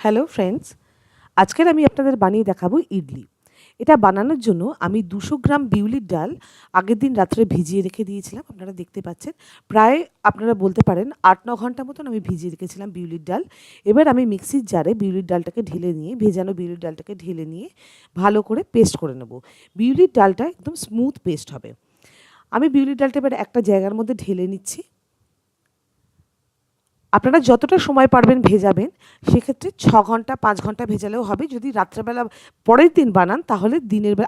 Hello friends, আজকের আমি আপনাদের বানিয়ে দেখাবো ইডলি। এটা বানানোর জন্য আমি 200 গ্রাম বিউলির ডাল আগের দিন রাত্রে ভিজিয়ে রেখে দিয়েছিলাম। আপনারা দেখতে পাচ্ছেন প্রায় আপনারা বলতে পারেন 8-9 ঘন্টা মতন আমি ভিজিয়ে রেখেছিলাম বিউলির ডাল। এবার আমি মিক্সির জারে বিউলির ডালটাকে ঢেলে নিয়ে ভেজানো বিউলির ডালটাকে ঢেলে নিয়ে ভালো করে পেস্ট করে নেব। বিউলির ডালটা একদম স্মুথ পেস্ট হবে। আমি বিউলির ডালটা এবার একটা জায়গার মধ্যে ঢেলে নিচ্ছি। আপনারা যতটা সময় পারবেন ভেজাবেন, সেক্ষেত্রে 6 ঘন্টা 5 ঘন্টা ভেজালেও হবে। যদি রাত্রেবেলা পরের দিন বানান তাহলে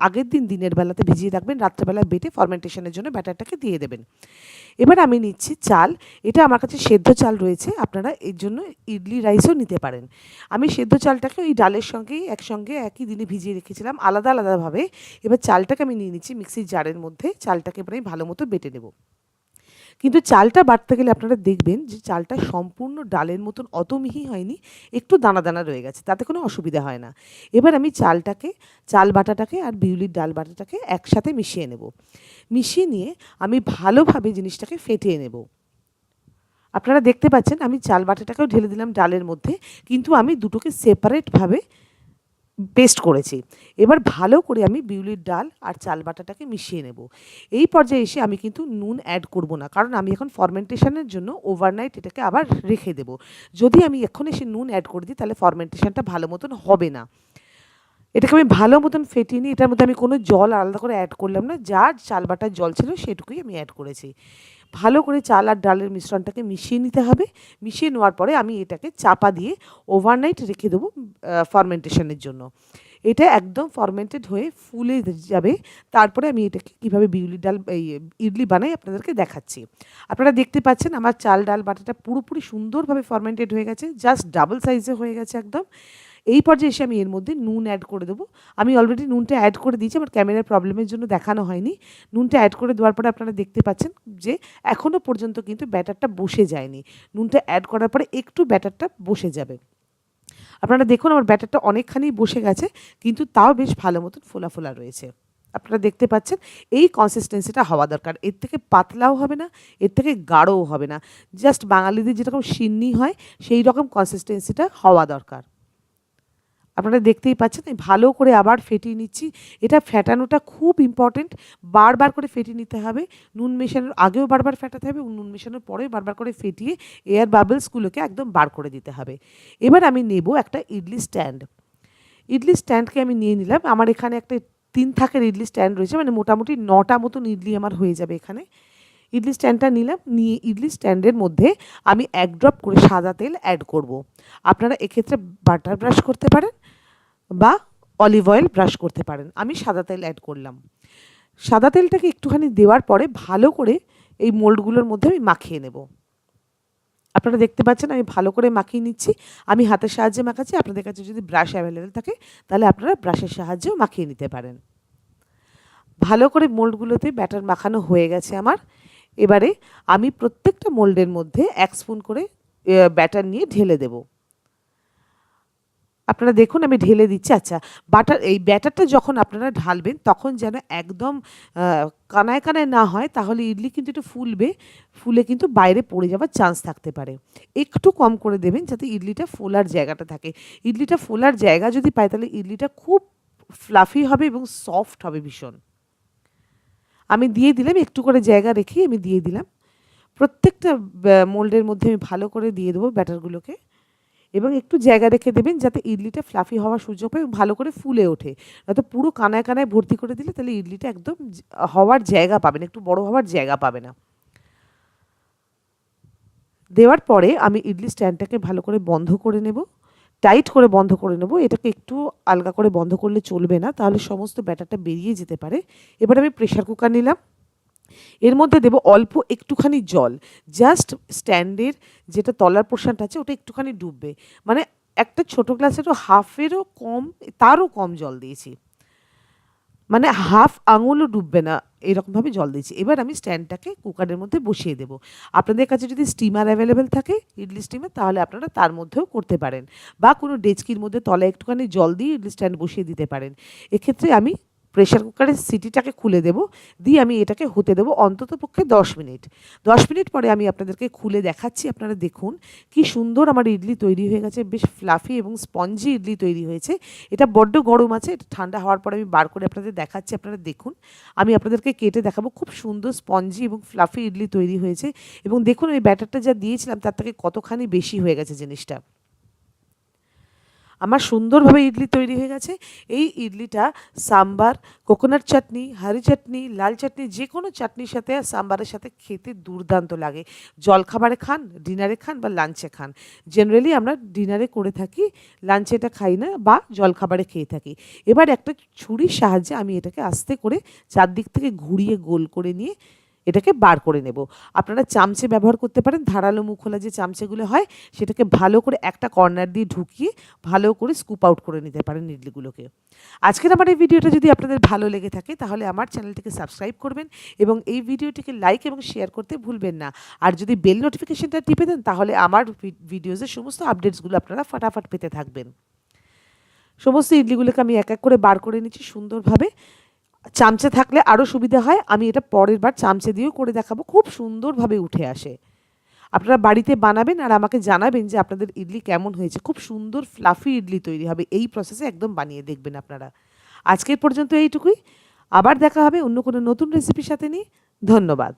আগের দিন দিনের বেলাতে ভিজিয়ে রাখবেন, রাত্রেবেলা বেটে ফার্মেন্টেশনের জন্য ব্যাটারটাকে দিয়ে দেবেন। এবার আমি নিচ্ছি চাল। এটা আমার কাছে সেদ্ধ চাল রয়েছে, আপনারা এর জন্য ইডলি রাইসও নিতে পারেন। আমি সেদ্ধ চালটাকে ওই ডালের সঙ্গেই একসঙ্গে একই দিনে ভিজিয়ে রেখেছিলাম আলাদা আলাদাভাবে। এবার চালটাকে আমি নিয়ে নিচ্ছি মিক্সির জারের মধ্যে, চালটাকে এবারে আমি ভালো মতো বেটে নেব। কিন্তু চালটা বাটতে গেলে আপনারা দেখবেন যে চালটা সম্পূর্ণ ডালের মতন অত মিহি হয়নি, একটু দানা দানা রয়ে গেছে, তাতে কোনো অসুবিধা হয় না। এবার আমি চাল বাটাটাকে আর বিউলির ডাল বাটাটাকে একসাথে মিশিয়ে নেব। মিশিয়ে নিয়ে আমি ভালোভাবে জিনিসটাকে ফেটিয়ে নেব। আপনারা দেখতে পাচ্ছেন আমি চাল বাটাটাকেও ঢেলে দিলাম ডালের মধ্যে, কিন্তু আমি দুটোকে সেপারেটভাবে পেস্ট করেছি। এবার ভালো করে আমি বিউলির ডাল আর চাল বাটাটাকে মিশিয়ে নেব। এই পর্যায়ে এসে আমি কিন্তু নুন অ্যাড করব না, কারণ আমি এখন ফার্মেন্টেশনের জন্য ওভারনাইট এটাকে আবার রেখে দেব। যদি আমি এখন এসে নুন অ্যাড করে দিই তাহলে ফার্মেন্টেশনটা ভালো মতন হবে না। এটাকে আমি ভালো মতন ফেটিয়ে নিই। এটার মধ্যে আমি কোনো জল আলাদা করে অ্যাড করলাম না, যা চাল বাটার জল ছিল সেটুকুই আমি অ্যাড করেছি। ভালো করে চাল আর ডালের মিশ্রণটাকে মিশিয়ে নিতে হবে। মিশিয়ে নেওয়ার পরে আমি এটাকে চাপা দিয়ে ওভারনাইট রেখে দেবো ফার্মেন্টেশনের জন্য। এটা একদম ফার্মেন্টেড হয়ে ফুলে যাবে। তারপরে আমি এটাকে কীভাবে বিউলির ডাল ইডলি বানাই আপনাদেরকে দেখাচ্ছি। আপনারা দেখতে পাচ্ছেন আমার চাল ডাল বাটাটা পুরোপুরি সুন্দরভাবে ফার্মেন্টেড হয়ে গেছে, জাস্ট ডাবল সাইজে হয়ে গেছে একদম। এই পর্যায়ে এসে আমি এর মধ্যে নুন অ্যাড করে দেবো। আমি অলরেডি নুনটা অ্যাড করে দিয়েছি, আমার ক্যামেরার প্রবলেমের জন্য দেখানো হয়নি। নুনটা অ্যাড করে দেওয়ার পরে আপনারা দেখতে পাচ্ছেন যে এখনও পর্যন্ত কিন্তু ব্যাটারটা বসে যায়নি। নুনটা অ্যাড করার পরে একটু ব্যাটারটা বসে যাবে। আপনারা দেখুন আমার ব্যাটারটা অনেকখানি বসে গেছে, কিন্তু তাও বেশ ভালো মতন ফোলা ফোলা রয়েছে। আপনারা দেখতে পাচ্ছেন এই কনসিস্টেন্সিটা হওয়া দরকার। এর থেকে পাতলাও হবে না, এর থেকে গাঢ়ও হবে না। জাস্ট বাঙালিদের যেরকম সিন্নি হয় সেই রকম কনসিস্টেন্সিটা হওয়া দরকার। আপনারা দেখতেই পাচ্ছেন আমি ভালো করে আবার ফেটিয়ে নিচ্ছি। এটা ফেটানোটা খুব ইম্পর্টেন্ট, বারবার করে ফেটিয়ে নিতে হবে। নুন মেশানোর আগেও বারবার ফেটাতে হবে এবং নুন মেশানোর পরেও বারবার করে ফেটিয়ে এয়ার বাবলসগুলোকে একদম বার করে দিতে হবে। এবার আমি নেব একটা ইডলি স্ট্যান্ড। ইডলি স্ট্যান্ডকে আমি নিয়ে নিলাম। আমার এখানে একটা 3 থাকের ইডলি স্ট্যান্ড রয়েছে, মানে মোটামুটি 9টা মতন ইডলি আমার হয়ে যাবে এখানে। ইডলি স্ট্যান্ডটা নিলাম, নিয়ে ইডলি স্ট্যান্ডের মধ্যে আমি 1 ড্রপ করে সাদা তেল অ্যাড করব। আপনারা এক্ষেত্রে বাটার ব্রাশ করতে পারেন বা অলিভ অয়েল ব্রাশ করতে পারেন। আমি সাদা তেল অ্যাড করলাম। সাদা তেলটাকে একটুখানি দেওয়ার পরে ভালো করে এই মোল্ডগুলোর মধ্যে আমি মাখিয়ে নেব। আপনারা দেখতে পাচ্ছেন আমি ভালো করে মাখিয়ে নিচ্ছি। আমি হাতের সাহায্যে মাখাচ্ছি, আপনাদের কাছে যদি ব্রাশ অ্যাভেলেবেল থাকে তাহলে আপনারা ব্রাশের সাহায্যেও মাখিয়ে নিতে পারেন। ভালো করে মোল্ডগুলোতে ব্যাটার মাখানো হয়ে গেছে আমার। এবারে আমি প্রত্যেকটা মোল্ডের মধ্যে 1 স্পুন করে ব্যাটার নিয়ে ঢেলে দেব। আপনারা দেখুন আমি ঢেলে দিচ্ছি। আচ্ছা, এই ব্যাটারটা যখন আপনারা ঢালবেন তখন যেন একদম কানায় কানায় না হয়, তাহলে ইডলি কিন্তু একটু ফুলে কিন্তু বাইরে পড়ে যাওয়ার চান্স থাকতে পারে। একটু কম করে দেবেন যাতে ইডলিটা ফোলার জায়গাটা থাকে। ইডলিটা ফোলার জায়গা যদি পায় তাহলে ইডলিটা খুব ফ্লাফি হবে এবং সফট হবে ভীষণ। আমি দিয়ে দিলাম, একটু করে জায়গা রেখেই আমি দিয়ে দিলাম। প্রত্যেকটা মোল্ডের মধ্যে আমি ভালো করে দিয়ে দেবো ব্যাটারগুলোকে এবং একটু জায়গা রেখে দেবেন যাতে ইডলিটা ফ্লাফি হওয়ার সুযোগ পায় এবং ভালো করে ফুলে ওঠে। নয়তো পুরো কানায় কানায় ভর্তি করে দিলে তাহলে ইডলিটা একদম হওয়ার জায়গা পাবে না, একটু বড় হওয়ার জায়গা পাবে না। দেওয়ার পরে আমি ইডলি স্ট্যান্ডটাকে ভালো করে বন্ধ করে নেব, টাইট করে বন্ধ করে নেব। এটাকে একটু আলগা করে বন্ধ করলে চলবে না, তাহলে সমস্ত ব্যাটারটা বেরিয়ে যেতে পারে। এবার আমি প্রেশার কুকার নিলাম, এর মধ্যে দেব অল্প একটুখানি জল। জাস্ট স্ট্যান্ডের যেটা তলার পোর্শনটা আছে ওটা একটুখানি ডুববে, মানে একটা ছোটো গ্লাসেরও হাফেরও কম, তারও কম জল দিয়েছি, মানে হাফ আঙুলও ডুববে না এরকমভাবে জল দিয়েছি। এবার আমি স্ট্যান্ডটাকে কুকারের মধ্যে বসিয়ে দেবো। আপনাদের কাছে যদি স্টিমার অ্যাভেলেবেল থাকে, ইডলি স্টিমার, তাহলে আপনারা তার মধ্যেও করতে পারেন, বা কোনো ডেচকির মধ্যে তলায় একটুখানি জল দিয়ে ইডলি স্ট্যান্ড বসিয়ে দিতে পারেন। এক্ষেত্রে আমি প্রেশার কুকারের সিটিটাকে খুলে দেব, দিয়ে আমি এটাকে হতে দেবো অন্ততপক্ষে 10 মিনিট। 10 মিনিট পরে আমি আপনাদেরকে খুলে দেখাচ্ছি। আপনারা দেখুন কি সুন্দর আমার ইডলি তৈরি হয়ে গেছে, বেশ ফ্লাফি এবং স্পঞ্জি ইডলি তৈরি হয়েছে। এটা বড্ড গরম আছে, এটা ঠান্ডা হওয়ার পরে আমি বার করে আপনাদের দেখাচ্ছি। আপনারা দেখুন, আমি আপনাদেরকে কেটে দেখাবো। খুব সুন্দর স্পঞ্জি এবং ফ্লাফি ইডলি তৈরি হয়েছে, এবং দেখুন এই ব্যাটারটা যা দিয়েছিলাম তার থেকে কতখানি বেশি হয়ে গেছে জিনিসটা। আমার সুন্দরভাবে ইডলি তৈরি হয়ে গেছে। এই ইডলিটা সাম্বার, কোকোনাট চাটনি, হারি চাটনি, লাল চাটনি, যে কোনো চাটনির সাথে আর সাম্বারের সাথে খেতে দুর্দান্ত লাগে। জলখাবারে খান, ডিনারে খান বা লাঞ্চে খান। জেনারেলি আমরা ডিনারে করে থাকি, লাঞ্চে এটা খাই না বা জলখাবারে খেয়ে থাকি। এবার একটা ছুরির সাহায্যে আমি এটাকে আস্তে করে চারদিক থেকে ঘুরিয়ে গোল করে নিয়ে এটাকে বার করে নেব। আপনারা চামচে ব্যবহার করতে পারেন, ধারালো মুখোলা যে চামচেগুলো হয়, সেটাকে ভালো করে একটা কর্নার দিয়ে ঢুকিয়ে ভালো করে স্কুপ আউট করে নিতে পারেন ইডলিগুলোকে। আজকের আমার এই ভিডিওটা যদি আপনাদের ভালো লেগে থাকে তাহলে আমার চ্যানেলটিকে সাবস্ক্রাইব করবেন এবং এই ভিডিওটিকে লাইক এবং শেয়ার করতে ভুলবেন না। আর যদি বেল নোটিফিকেশনটা টিপে দেন তাহলে আমার ভিডিওসের সমস্ত আপডেটসগুলো আপনারা ফাটাফাট পেতে থাকবেন। সমস্ত ইডলিগুলোকে আমি এক এক করে বার করে নিচ্ছি সুন্দরভাবে। চামচে থাকলে আরও সুবিধা হয়, আমি এটা পরের বার চামচে দিয়েও করে দেখাবো, খুব সুন্দরভাবে উঠে আসে। আপনারা বাড়িতে বানাবেন আর আমাকে জানাবেন যে আপনাদের ইডলি কেমন হয়েছে। খুব সুন্দর ফ্লাফি ইডলি তৈরি হবে, এই প্রসেসে একদম বানিয়ে দেখবেন আপনারা। আজকের পর্যন্ত এইটুকুই, আবার দেখা হবে অন্য কোনো নতুন রেসিপির সাথে নিয়ে। ধন্যবাদ।